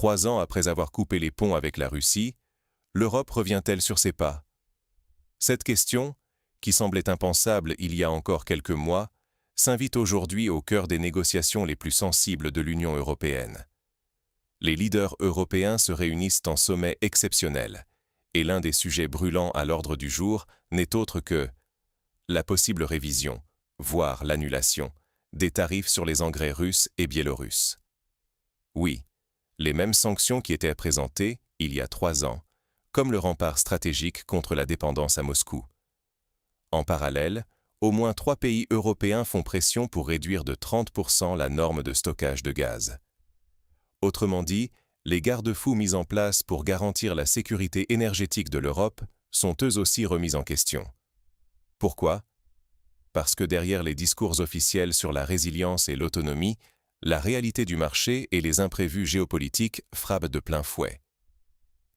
3 ans après avoir coupé les ponts avec la Russie, l'Europe revient-elle sur ses pas? Cette question, qui semblait impensable il y a encore quelques mois, s'invite aujourd'hui au cœur des négociations les plus sensibles de l'Union européenne. Les leaders européens se réunissent en sommet exceptionnel, et l'un des sujets brûlants à l'ordre du jour n'est autre que la possible révision, voire l'annulation, des tarifs sur les engrais russes et biélorusses. Oui, les mêmes sanctions qui étaient présentées, il y a 3 ans, comme le rempart stratégique contre la dépendance à Moscou. En parallèle, au moins 3 pays européens font pression pour réduire de 30% la norme de stockage de gaz. Autrement dit, les garde-fous mis en place pour garantir la sécurité énergétique de l'Europe sont eux aussi remis en question. Pourquoi? Parce que derrière les discours officiels sur la résilience et l'autonomie, la réalité du marché et les imprévus géopolitiques frappent de plein fouet.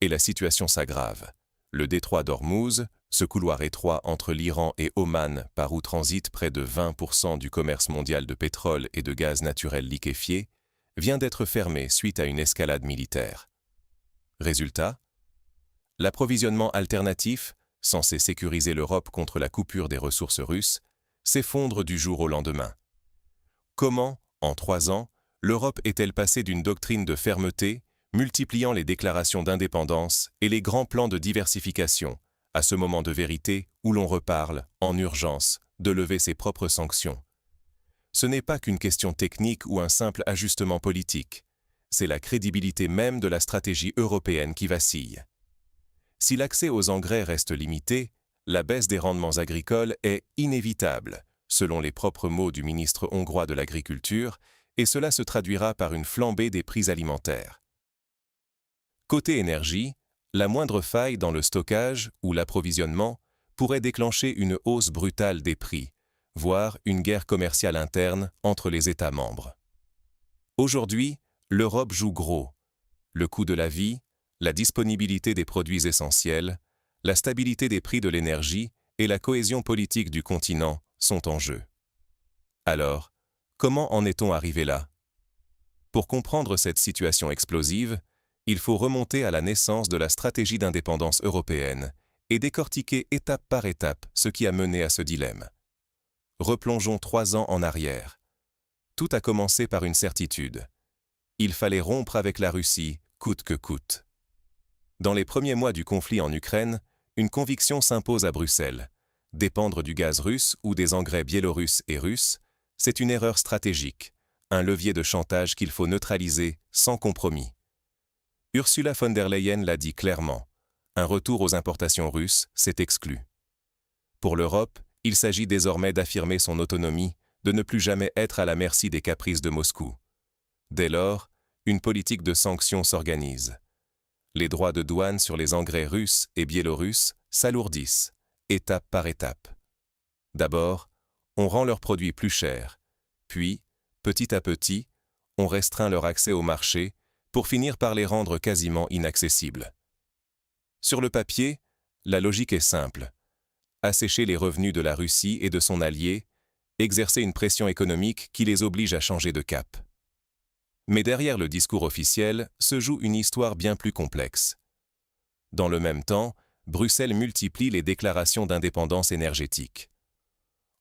Et la situation s'aggrave. Le détroit d'Ormuz, ce couloir étroit entre l'Iran et Oman par où transite près de 20% du commerce mondial de pétrole et de gaz naturel liquéfié, vient d'être fermé suite à une escalade militaire. Résultat? L'approvisionnement alternatif, censé sécuriser l'Europe contre la coupure des ressources russes, s'effondre du jour au lendemain. Comment, en 3 ans, l'Europe est-elle passée d'une doctrine de fermeté, multipliant les déclarations d'indépendance et les grands plans de diversification, à ce moment de vérité où l'on reparle, en urgence, de lever ses propres sanctions? Ce n'est pas qu'une question technique ou un simple ajustement politique, c'est la crédibilité même de la stratégie européenne qui vacille. Si l'accès aux engrais reste limité, la baisse des rendements agricoles est inévitable, selon les propres mots du ministre hongrois de l'Agriculture, et cela se traduira par une flambée des prix alimentaires. Côté énergie, la moindre faille dans le stockage ou l'approvisionnement pourrait déclencher une hausse brutale des prix, voire une guerre commerciale interne entre les États membres. Aujourd'hui, l'Europe joue gros. Le coût de la vie, la disponibilité des produits essentiels, la stabilité des prix de l'énergie et la cohésion politique du continent sont en jeu. Alors, comment en est-on arrivé là? Pour comprendre cette situation explosive, il faut remonter à la naissance de la stratégie d'indépendance européenne et décortiquer étape par étape ce qui a mené à ce dilemme. Replongeons 3 ans en arrière. Tout a commencé par une certitude. Il fallait rompre avec la Russie, coûte que coûte. Dans les premiers mois du conflit en Ukraine, une conviction s'impose à Bruxelles. Dépendre du gaz russe ou des engrais biélorusses et russes, c'est une erreur stratégique, un levier de chantage qu'il faut neutraliser sans compromis. Ursula von der Leyen l'a dit clairement, un retour aux importations russes, c'est exclu. Pour l'Europe, il s'agit désormais d'affirmer son autonomie, de ne plus jamais être à la merci des caprices de Moscou. Dès lors, une politique de sanctions s'organise. Les droits de douane sur les engrais russes et biélorusses s'alourdissent, étape par étape. D'abord, on rend leurs produits plus chers, puis, petit à petit, on restreint leur accès au marché pour finir par les rendre quasiment inaccessibles. Sur le papier, la logique est simple. Assécher les revenus de la Russie et de son allié, exercer une pression économique qui les oblige à changer de cap. Mais derrière le discours officiel se joue une histoire bien plus complexe. Dans le même temps, Bruxelles multiplie les déclarations d'indépendance énergétique.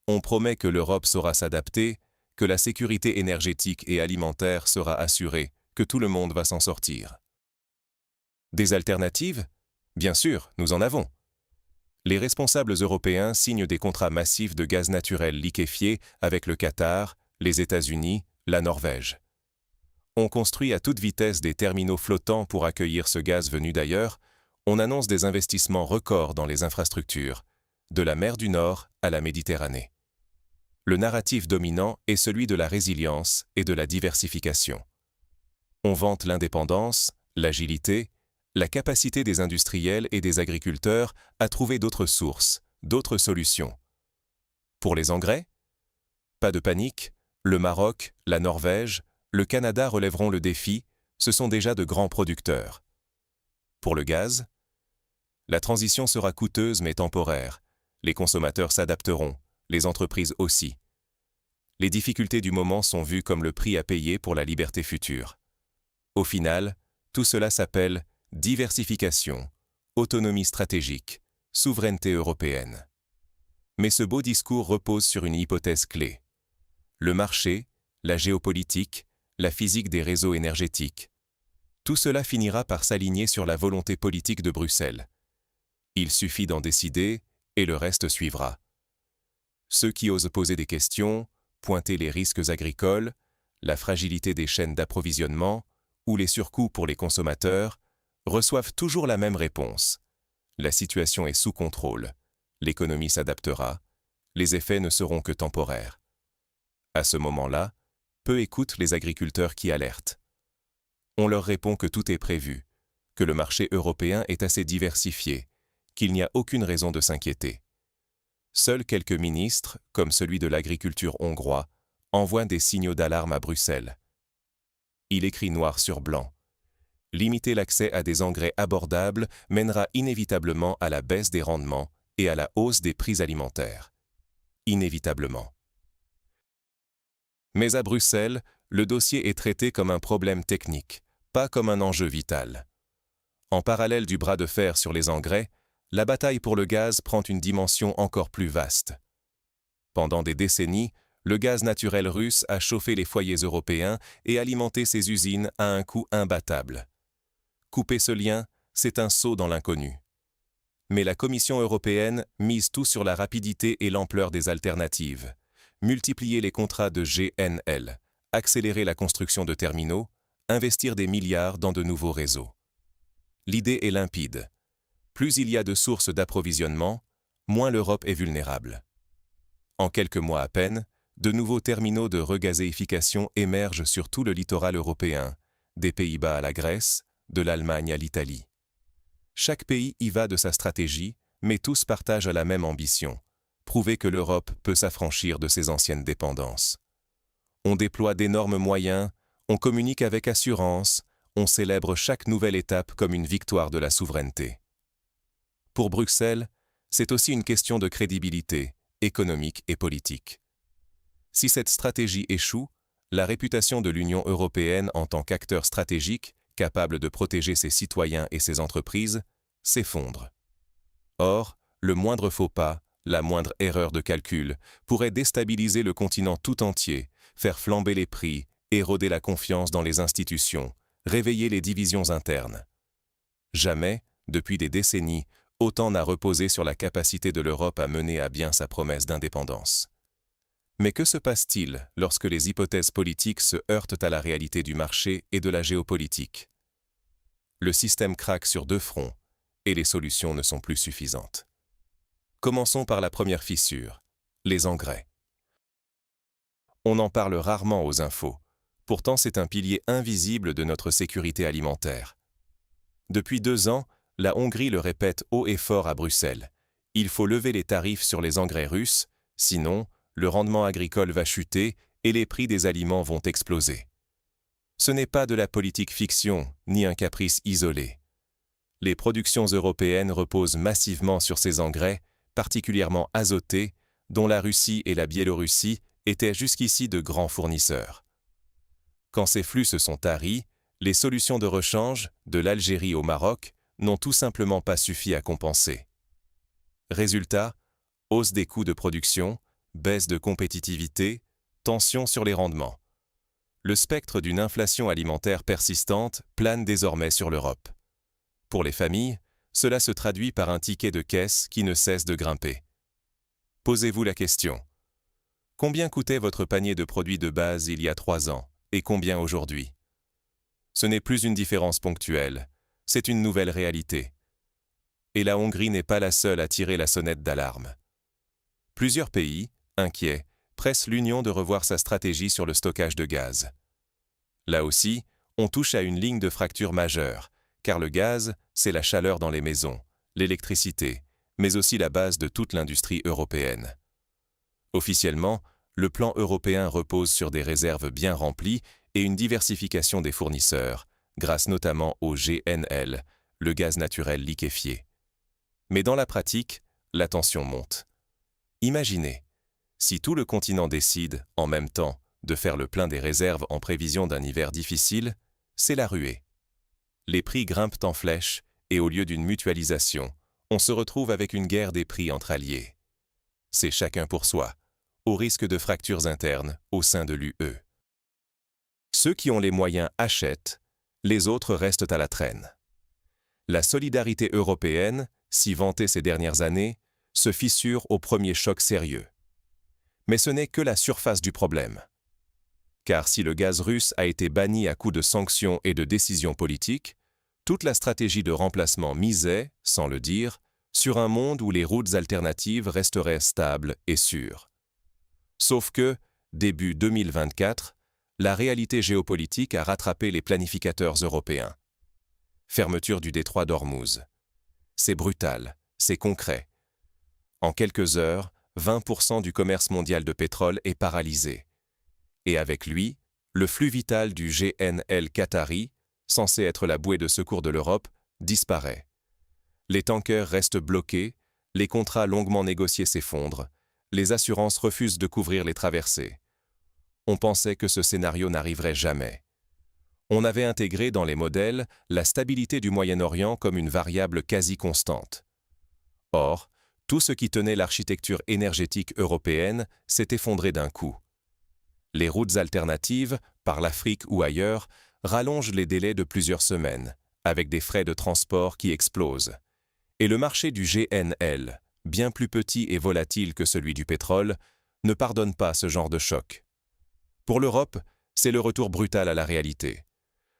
On promet que l'Europe saura s'adapter, que la sécurité énergétique et alimentaire sera assurée, que tout le monde va s'en sortir. Des alternatives? Bien sûr, nous en avons. Les responsables européens signent des contrats massifs de gaz naturel liquéfié avec le Qatar, les États-Unis, la Norvège. On construit à toute vitesse des terminaux flottants pour accueillir ce gaz venu d'ailleurs. On annonce des investissements records dans les infrastructures, de la mer du Nord à la Méditerranée. Le narratif dominant est celui de la résilience et de la diversification. On vante l'indépendance, l'agilité, la capacité des industriels et des agriculteurs à trouver d'autres sources, d'autres solutions. Pour les engrais? Pas de panique, le Maroc, la Norvège, le Canada relèveront le défi, ce sont déjà de grands producteurs. Pour le gaz? La transition sera coûteuse mais temporaire. Les consommateurs s'adapteront, les entreprises aussi. Les difficultés du moment sont vues comme le prix à payer pour la liberté future. Au final, Tout cela s'appelle diversification, autonomie stratégique, souveraineté européenne. Mais ce beau discours repose sur une hypothèse clé. Le marché, la géopolitique, la physique des réseaux énergétiques. Tout cela finira par s'aligner sur la volonté politique de Bruxelles. Il suffit d'en décider et le reste suivra. Ceux qui osent poser des questions, pointer les risques agricoles, la fragilité des chaînes d'approvisionnement ou les surcoûts pour les consommateurs, reçoivent toujours la même réponse. La situation est sous contrôle, l'économie s'adaptera, les effets ne seront que temporaires. À ce moment-là, peu écoutent les agriculteurs qui alertent. On leur répond que tout est prévu, que le marché européen est assez diversifié, qu'il n'y a aucune raison de s'inquiéter. Seuls quelques ministres, comme celui de l'agriculture hongrois, envoient des signaux d'alarme à Bruxelles. Il écrit noir sur blanc. Limiter l'accès à des engrais abordables mènera inévitablement à la baisse des rendements et à la hausse des prix alimentaires. Inévitablement. Mais à Bruxelles, le dossier est traité comme un problème technique, pas comme un enjeu vital. En parallèle du bras de fer sur les engrais, la bataille pour le gaz prend une dimension encore plus vaste. Pendant des décennies, le gaz naturel russe a chauffé les foyers européens et alimenté ces usines à un coût imbattable. Couper ce lien, c'est un saut dans l'inconnu. Mais la Commission européenne mise tout sur la rapidité et l'ampleur des alternatives. Multiplier les contrats de GNL, accélérer la construction de terminaux, investir des milliards dans de nouveaux réseaux. L'idée est limpide. Plus il y a de sources d'approvisionnement, moins l'Europe est vulnérable. En quelques mois à peine, de nouveaux terminaux de regazéification émergent sur tout le littoral européen, des Pays-Bas à la Grèce, de l'Allemagne à l'Italie. Chaque pays y va de sa stratégie, mais tous partagent la même ambition, prouver que l'Europe peut s'affranchir de ses anciennes dépendances. On déploie d'énormes moyens, on communique avec assurance, on célèbre chaque nouvelle étape comme une victoire de la souveraineté. Pour Bruxelles, c'est aussi une question de crédibilité, économique et politique. Si cette stratégie échoue, la réputation de l'Union européenne en tant qu'acteur stratégique, capable de protéger ses citoyens et ses entreprises, s'effondre. Or, le moindre faux pas, la moindre erreur de calcul, pourrait déstabiliser le continent tout entier, faire flamber les prix, éroder la confiance dans les institutions, réveiller les divisions internes. Jamais, depuis des décennies, autant n'a reposé sur la capacité de l'Europe à mener à bien sa promesse d'indépendance. Mais que se passe-t-il lorsque les hypothèses politiques se heurtent à la réalité du marché et de la géopolitique? Le système craque sur deux fronts, et les solutions ne sont plus suffisantes. Commençons par la première fissure, les engrais. On en parle rarement aux infos, pourtant c'est un pilier invisible de notre sécurité alimentaire. Depuis 2 ans, la Hongrie le répète haut et fort à Bruxelles. Il faut lever les tarifs sur les engrais russes, sinon, le rendement agricole va chuter et les prix des aliments vont exploser. Ce n'est pas de la politique fiction, ni un caprice isolé. Les productions européennes reposent massivement sur ces engrais, particulièrement azotés, dont la Russie et la Biélorussie étaient jusqu'ici de grands fournisseurs. Quand ces flux se sont taris, les solutions de rechange, de l'Algérie au Maroc, n'ont tout simplement pas suffi à compenser. Résultat, hausse des coûts de production, baisse de compétitivité, tension sur les rendements. Le spectre d'une inflation alimentaire persistante plane désormais sur l'Europe. Pour les familles, cela se traduit par un ticket de caisse qui ne cesse de grimper. Posez-vous la question. Combien coûtait votre panier de produits de base il y a 3 ans et combien aujourd'hui? Ce n'est plus une différence ponctuelle, c'est une nouvelle réalité. Et la Hongrie n'est pas la seule à tirer la sonnette d'alarme. Plusieurs pays, inquiets, pressent l'Union de revoir sa stratégie sur le stockage de gaz. Là aussi, on touche à une ligne de fracture majeure, car le gaz, c'est la chaleur dans les maisons, l'électricité, mais aussi la base de toute l'industrie européenne. Officiellement, le plan européen repose sur des réserves bien remplies et une diversification des fournisseurs, grâce notamment au GNL, le gaz naturel liquéfié. Mais dans la pratique, la tension monte. Imaginez, si tout le continent décide, en même temps, de faire le plein des réserves en prévision d'un hiver difficile, c'est la ruée. les prix grimpent en flèche et au lieu d'une mutualisation, on se retrouve avec une guerre des prix entre alliés. C'est chacun pour soi, au risque de fractures internes au sein de l'UE. Ceux qui ont les moyens achètent, les autres restent à la traîne. La solidarité européenne, si vantée ces dernières années, se fissure au premier choc sérieux. Mais ce n'est que la surface du problème. Car si le gaz russe a été banni à coups de sanctions et de décisions politiques, toute la stratégie de remplacement misait, sans le dire, sur un monde où les routes alternatives resteraient stables et sûres. Sauf que, début 2024, la réalité géopolitique a rattrapé les planificateurs européens. Fermeture du détroit d'Ormuz. C'est brutal, c'est concret. En quelques heures, 20% du commerce mondial de pétrole est paralysé. Et avec lui, le flux vital du GNL qatari, censé être la bouée de secours de l'Europe, disparaît. Les tankers restent bloqués, les contrats longuement négociés s'effondrent, les assurances refusent de couvrir les traversées. On pensait que ce scénario n'arriverait jamais. On avait intégré dans les modèles la stabilité du Moyen-Orient comme une variable quasi constante. Or, tout ce qui tenait l'architecture énergétique européenne s'est effondré d'un coup. Les routes alternatives, par l'Afrique ou ailleurs, rallongent les délais de plusieurs semaines, avec des frais de transport qui explosent. Et le marché du GNL, bien plus petit et volatile que celui du pétrole, ne pardonne pas ce genre de choc. Pour l'Europe, c'est le retour brutal à la réalité.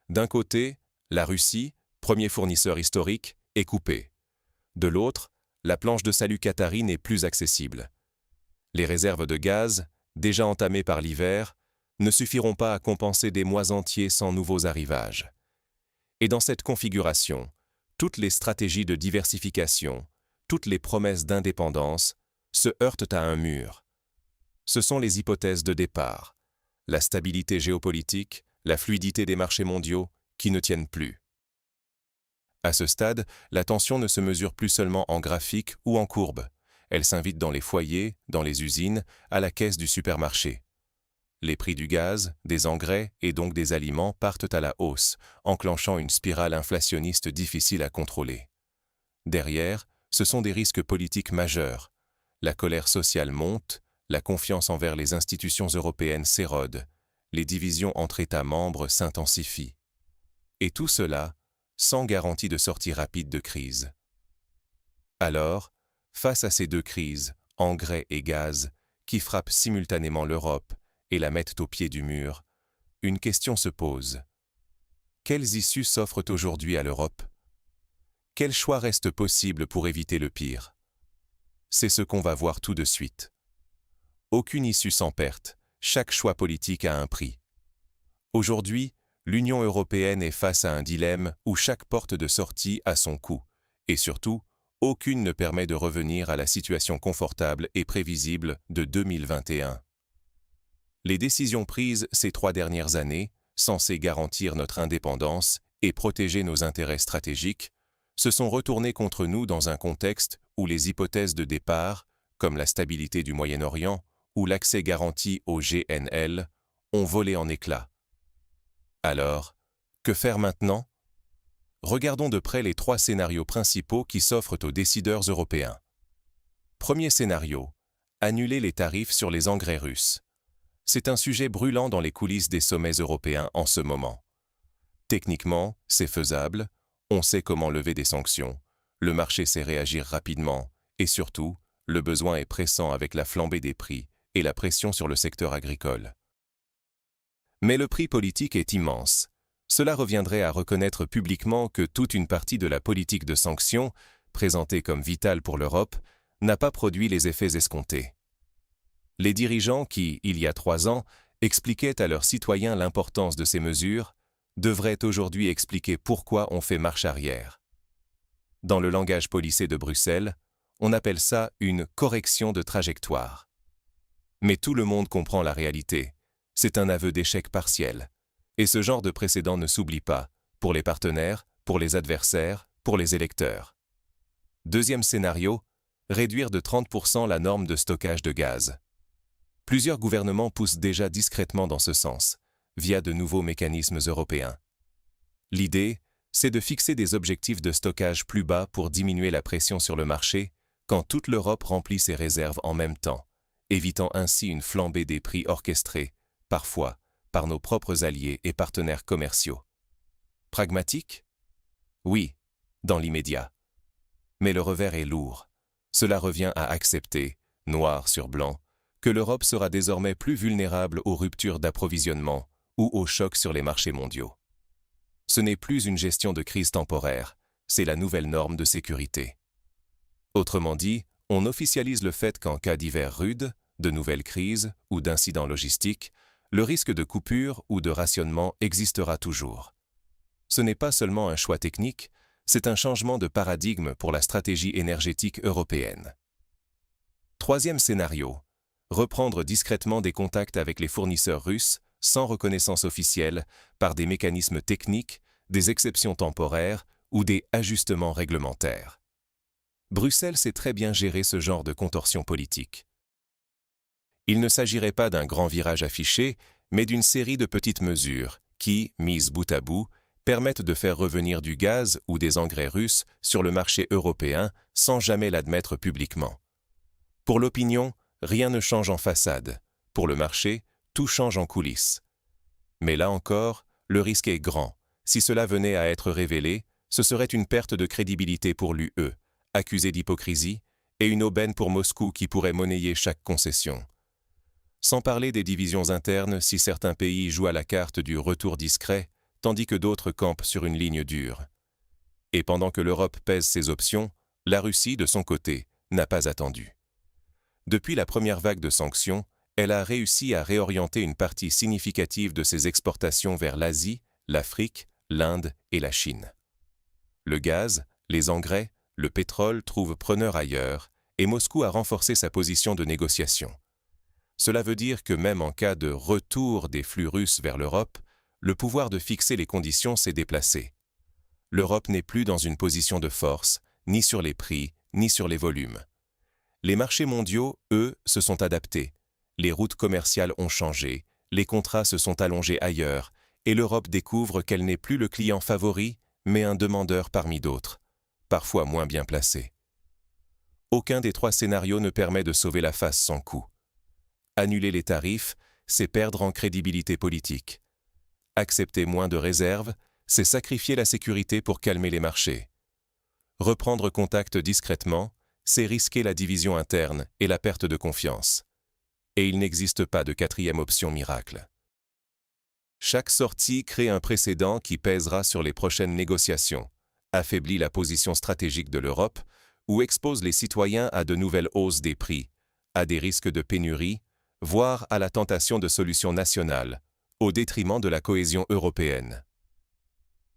D'un côté, la Russie, premier fournisseur historique, est coupée. De l'autre, la planche de salut qatari n'est plus accessible. Les réserves de gaz, déjà entamées par l'hiver, ne suffiront pas à compenser des mois entiers sans nouveaux arrivages. Et dans cette configuration, toutes les stratégies de diversification, toutes les promesses d'indépendance se heurtent à un mur. Ce sont les hypothèses de départ, la stabilité géopolitique, la fluidité des marchés mondiaux qui ne tiennent plus. À ce stade, la tension ne se mesure plus seulement en graphique ou en courbe. Elle s'invite dans les foyers, dans les usines, à la caisse du supermarché. Les prix du gaz, des engrais et donc des aliments partent à la hausse, enclenchant une spirale inflationniste difficile à contrôler. Derrière, ce sont des risques politiques majeurs. La colère sociale monte, la confiance envers les institutions européennes s'érode, les divisions entre États membres s'intensifient. Et tout cela, sans garantie de sortie rapide de crise. Alors, face à ces deux crises, engrais et gaz, qui frappent simultanément l'Europe et la mettent au pied du mur, une question se pose. Quelles issues s'offrent aujourd'hui à l'Europe? Quel choix reste possible pour éviter le pire? C'est ce qu'on va voir tout de suite. Aucune issue sans perte, chaque choix politique a un prix. Aujourd'hui, l'Union européenne est face à un dilemme où chaque porte de sortie a son coût, et surtout, aucune ne permet de revenir à la situation confortable et prévisible de 2021. Les décisions prises ces 3 dernières années, censées garantir notre indépendance et protéger nos intérêts stratégiques, se sont retournées contre nous dans un contexte où les hypothèses de départ, comme la stabilité du Moyen-Orient ou l'accès garanti au GNL, ont volé en éclats. Alors, que faire maintenant? Regardons de près les 3 scénarios principaux qui s'offrent aux décideurs européens. Premier scénario, annuler les tarifs sur les engrais russes. C'est un sujet brûlant dans les coulisses des sommets européens en ce moment. Techniquement, c'est faisable, on sait comment lever des sanctions, le marché sait réagir rapidement, et surtout, le besoin est pressant avec la flambée des prix et la pression sur le secteur agricole. Mais le prix politique est immense. Cela reviendrait à reconnaître publiquement que toute une partie de la politique de sanctions, présentée comme vitale pour l'Europe, n'a pas produit les effets escomptés. Les dirigeants qui, il y a 3 ans, expliquaient à leurs citoyens l'importance de ces mesures, devraient aujourd'hui expliquer pourquoi on fait marche arrière. Dans le langage policé de Bruxelles, on appelle ça une correction de trajectoire. Mais tout le monde comprend la réalité. C'est un aveu d'échec partiel. Et ce genre de précédent ne s'oublie pas, pour les partenaires, pour les adversaires, pour les électeurs. Deuxième scénario, réduire de 30% la norme de stockage de gaz. Plusieurs gouvernements poussent déjà discrètement dans ce sens, via de nouveaux mécanismes européens. L'idée, c'est de fixer des objectifs de stockage plus bas pour diminuer la pression sur le marché quand toute l'Europe remplit ses réserves en même temps, évitant ainsi une flambée des prix orchestrée, parfois, par nos propres alliés et partenaires commerciaux. Pragmatique? Oui, dans l'immédiat. Mais le revers est lourd. Cela revient à accepter, noir sur blanc, que l'Europe sera désormais plus vulnérable aux ruptures d'approvisionnement ou aux chocs sur les marchés mondiaux. Ce n'est plus une gestion de crise temporaire, c'est la nouvelle norme de sécurité. Autrement dit, on officialise le fait qu'en cas d'hiver rude, de nouvelles crises ou d'incidents logistiques, le risque de coupure ou de rationnement existera toujours. Ce n'est pas seulement un choix technique, c'est un changement de paradigme pour la stratégie énergétique européenne. Troisième scénario, reprendre discrètement des contacts avec les fournisseurs russes sans reconnaissance officielle par des mécanismes techniques, des exceptions temporaires ou des ajustements réglementaires. Bruxelles sait très bien gérer ce genre de contorsion politique. Il ne s'agirait pas d'un grand virage affiché, mais d'une série de petites mesures qui, mises bout à bout, permettent de faire revenir du gaz ou des engrais russes sur le marché européen sans jamais l'admettre publiquement. Pour l'opinion, rien ne change en façade. Pour le marché, tout change en coulisses. Mais là encore, le risque est grand. Si cela venait à être révélé, ce serait une perte de crédibilité pour l'UE, accusée d'hypocrisie, et une aubaine pour Moscou qui pourrait monnayer chaque concession. Sans parler des divisions internes si certains pays jouent à la carte du retour discret, tandis que d'autres campent sur une ligne dure. Et pendant que l'Europe pèse ses options, la Russie, de son côté, n'a pas attendu. Depuis la première vague de sanctions, elle a réussi à réorienter une partie significative de ses exportations vers l'Asie, l'Afrique, l'Inde et la Chine. Le gaz, les engrais, le pétrole trouvent preneur ailleurs, et Moscou a renforcé sa position de négociation. Cela veut dire que même en cas de retour des flux russes vers l'Europe, le pouvoir de fixer les conditions s'est déplacé. L'Europe n'est plus dans une position de force, ni sur les prix, ni sur les volumes. Les marchés mondiaux, eux, se sont adaptés. Les routes commerciales ont changé, les contrats se sont allongés ailleurs, et l'Europe découvre qu'elle n'est plus le client favori, mais un demandeur parmi d'autres, parfois moins bien placé. Aucun des trois scénarios ne permet de sauver la face sans coût. Annuler les tarifs, c'est perdre en crédibilité politique. Accepter moins de réserves, c'est sacrifier la sécurité pour calmer les marchés. Reprendre contact discrètement, c'est risquer la division interne et la perte de confiance. Et il n'existe pas de quatrième option miracle. Chaque sortie crée un précédent qui pèsera sur les prochaines négociations, affaiblit la position stratégique de l'Europe ou expose les citoyens à de nouvelles hausses des prix, à des risques de pénurie, voire à la tentation de solutions nationales, au détriment de la cohésion européenne.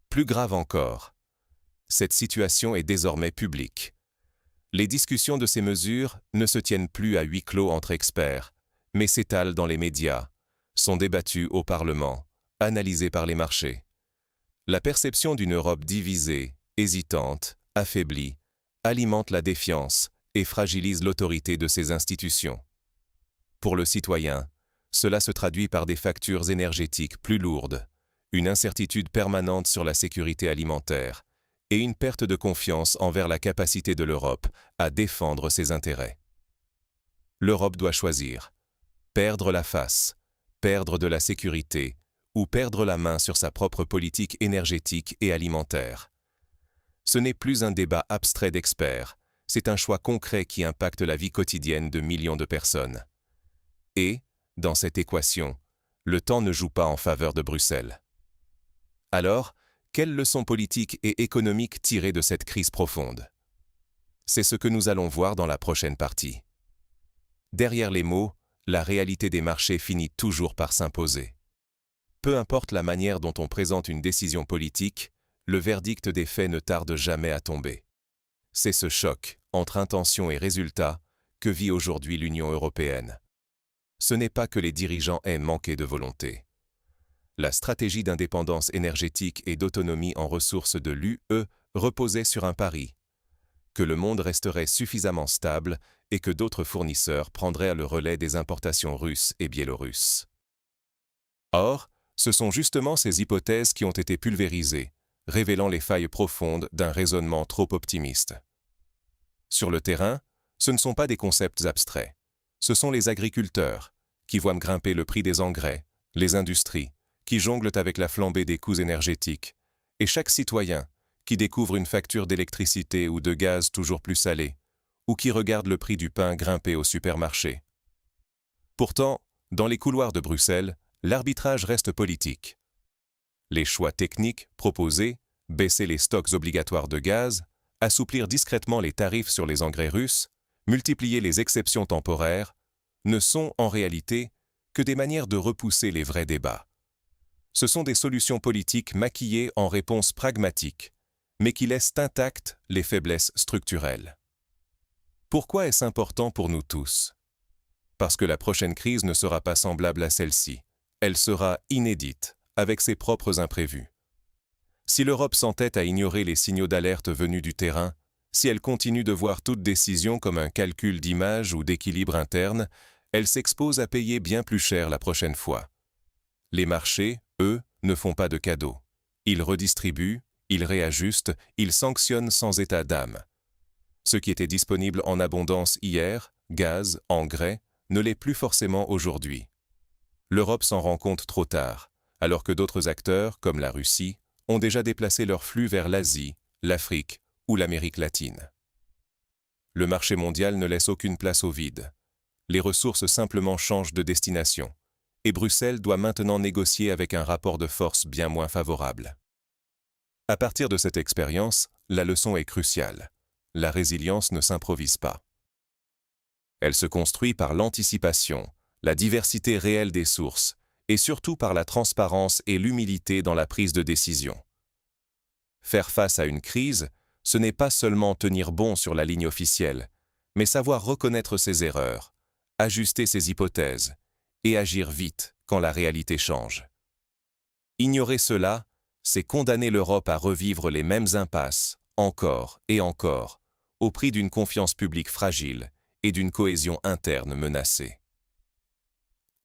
Plus grave encore, cette situation est désormais publique. Les discussions de ces mesures ne se tiennent plus à huis clos entre experts, mais s'étalent dans les médias, sont débattues au Parlement, analysées par les marchés. La perception d'une Europe divisée, hésitante, affaiblie, alimente la défiance et fragilise l'autorité de ses institutions. Pour le citoyen, cela se traduit par des factures énergétiques plus lourdes, une incertitude permanente sur la sécurité alimentaire et une perte de confiance envers la capacité de l'Europe à défendre ses intérêts. L'Europe doit choisir: perdre la face, perdre de la sécurité ou perdre la main sur sa propre politique énergétique et alimentaire. Ce n'est plus un débat abstrait d'experts, c'est un choix concret qui impacte la vie quotidienne de millions de personnes. Et, dans cette équation, le temps ne joue pas en faveur de Bruxelles. Alors, quelles leçons politiques et économiques tirer de cette crise profonde? C'est ce que nous allons voir dans la prochaine partie. Derrière les mots, la réalité des marchés finit toujours par s'imposer. Peu importe la manière dont on présente une décision politique, le verdict des faits ne tarde jamais à tomber. C'est ce choc entre intention et résultat que vit aujourd'hui l'Union européenne. Ce n'est pas que les dirigeants aient manqué de volonté. La stratégie d'indépendance énergétique et d'autonomie en ressources de l'UE reposait sur un pari: que le monde resterait suffisamment stable et que d'autres fournisseurs prendraient le relais des importations russes et biélorusses. Or, ce sont justement ces hypothèses qui ont été pulvérisées, révélant les failles profondes d'un raisonnement trop optimiste. Sur le terrain, ce ne sont pas des concepts abstraits. Ce sont les agriculteurs qui voient grimper le prix des engrais, les industries qui jonglent avec la flambée des coûts énergétiques, et chaque citoyen qui découvre une facture d'électricité ou de gaz toujours plus salée, ou qui regarde le prix du pain grimper au supermarché. Pourtant, dans les couloirs de Bruxelles, l'arbitrage reste politique. Les choix techniques proposés, baisser les stocks obligatoires de gaz, assouplir discrètement les tarifs sur les engrais russes, multiplier les exceptions temporaires, ne sont en réalité que des manières de repousser les vrais débats. Ce sont des solutions politiques maquillées en réponses pragmatiques, mais qui laissent intactes les faiblesses structurelles. Pourquoi est-ce important pour nous tous? Parce que la prochaine crise ne sera pas semblable à celle-ci. Elle sera inédite, avec ses propres imprévus. Si l'Europe s'entête à ignorer les signaux d'alerte venus du terrain, si elle continue de voir toute décision comme un calcul d'image ou d'équilibre interne, elle s'expose à payer bien plus cher la prochaine fois. Les marchés, eux, ne font pas de cadeaux. Ils redistribuent, ils réajustent, ils sanctionnent sans état d'âme. Ce qui était disponible en abondance hier, gaz, engrais, ne l'est plus forcément aujourd'hui. L'Europe s'en rend compte trop tard, alors que d'autres acteurs, comme la Russie, ont déjà déplacé leurs flux vers l'Asie, l'Afrique ou l'Amérique latine. Le marché mondial ne laisse aucune place au vide. Les ressources simplement changent de destination, et Bruxelles doit maintenant négocier avec un rapport de force bien moins favorable. À partir de cette expérience, la leçon est cruciale. La résilience ne s'improvise pas. Elle se construit par l'anticipation, la diversité réelle des sources, et surtout par la transparence et l'humilité dans la prise de décision. Faire face à une crise, ce n'est pas seulement tenir bon sur la ligne officielle, mais savoir reconnaître ses erreurs, ajuster ses hypothèses, et agir vite quand la réalité change. Ignorer cela, c'est condamner l'Europe à revivre les mêmes impasses, encore et encore, au prix d'une confiance publique fragile et d'une cohésion interne menacée.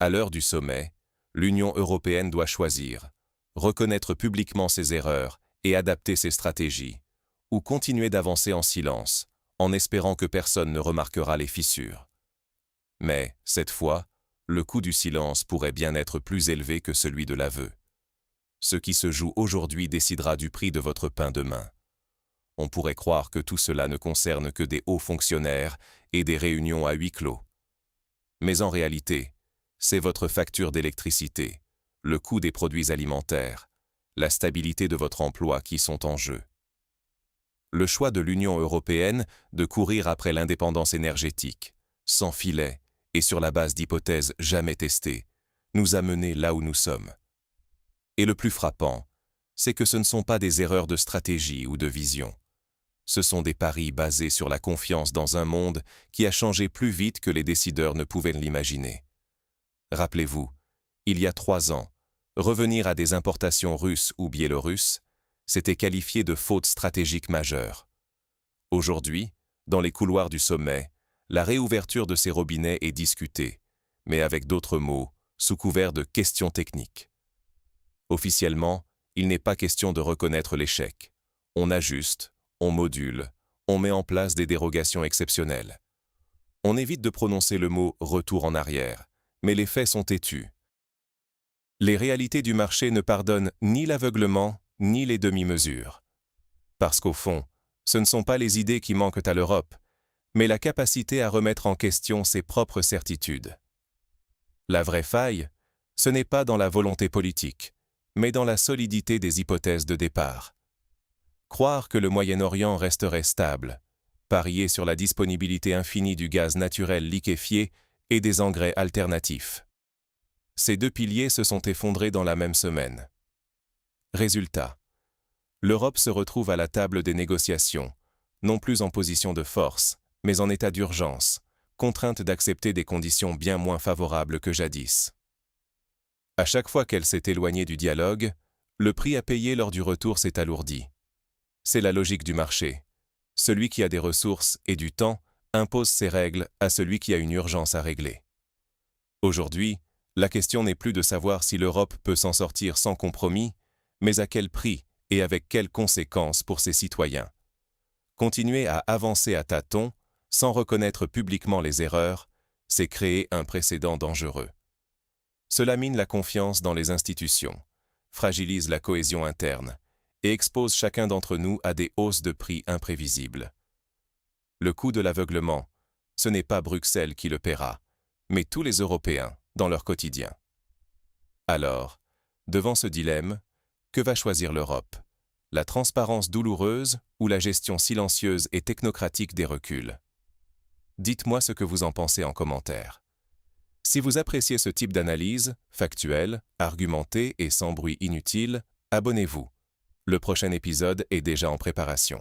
À l'heure du sommet, l'Union européenne doit choisir, reconnaître publiquement ses erreurs et adapter ses stratégies, ou continuer d'avancer en silence, en espérant que personne ne remarquera les fissures. Mais, cette fois, le coût du silence pourrait bien être plus élevé que celui de l'aveu. Ce qui se joue aujourd'hui décidera du prix de votre pain demain. On pourrait croire que tout cela ne concerne que des hauts fonctionnaires et des réunions à huis clos. Mais en réalité, c'est votre facture d'électricité, le coût des produits alimentaires, la stabilité de votre emploi qui sont en jeu. Le choix de l'Union européenne de courir après l'indépendance énergétique, sans filet et sur la base d'hypothèses jamais testées, nous a menés là où nous sommes. Et le plus frappant, c'est que ce ne sont pas des erreurs de stratégie ou de vision. Ce sont des paris basés sur la confiance dans un monde qui a changé plus vite que les décideurs ne pouvaient l'imaginer. Rappelez-vous, il y a 3 ans, revenir à des importations russes ou biélorusses, c'était qualifié de faute stratégique majeure. Aujourd'hui, dans les couloirs du sommet, la réouverture de ces robinets est discutée, mais avec d'autres mots, sous couvert de questions techniques. Officiellement, il n'est pas question de reconnaître l'échec. On ajuste, on module, on met en place des dérogations exceptionnelles. On évite de prononcer le mot « retour en arrière », mais les faits sont têtus. Les réalités du marché ne pardonnent ni l'aveuglement, ni les demi-mesures. Parce qu'au fond, ce ne sont pas les idées qui manquent à l'Europe, mais la capacité à remettre en question ses propres certitudes. La vraie faille, ce n'est pas dans la volonté politique, mais dans la solidité des hypothèses de départ. Croire que le Moyen-Orient resterait stable, parier sur la disponibilité infinie du gaz naturel liquéfié et des engrais alternatifs. Ces 2 piliers se sont effondrés dans la même semaine. Résultat, l'Europe se retrouve à la table des négociations, non plus en position de force, mais en état d'urgence, contrainte d'accepter des conditions bien moins favorables que jadis. À chaque fois qu'elle s'est éloignée du dialogue, le prix à payer lors du retour s'est alourdi. C'est la logique du marché. Celui qui a des ressources et du temps impose ses règles à celui qui a une urgence à régler. Aujourd'hui, la question n'est plus de savoir si l'Europe peut s'en sortir sans compromis, mais à quel prix et avec quelles conséquences pour ses citoyens. Continuer à avancer à tâtons, sans reconnaître publiquement les erreurs, c'est créer un précédent dangereux. Cela mine la confiance dans les institutions, fragilise la cohésion interne et expose chacun d'entre nous à des hausses de prix imprévisibles. Le coût de l'aveuglement, ce n'est pas Bruxelles qui le paiera, mais tous les Européens dans leur quotidien. Alors, devant ce dilemme, que va choisir l'Europe? La transparence douloureuse ou la gestion silencieuse et technocratique des reculs? Dites-moi ce que vous en pensez en commentaire. Si vous appréciez ce type d'analyse, factuelle, argumentée et sans bruit inutile, abonnez-vous. Le prochain épisode est déjà en préparation.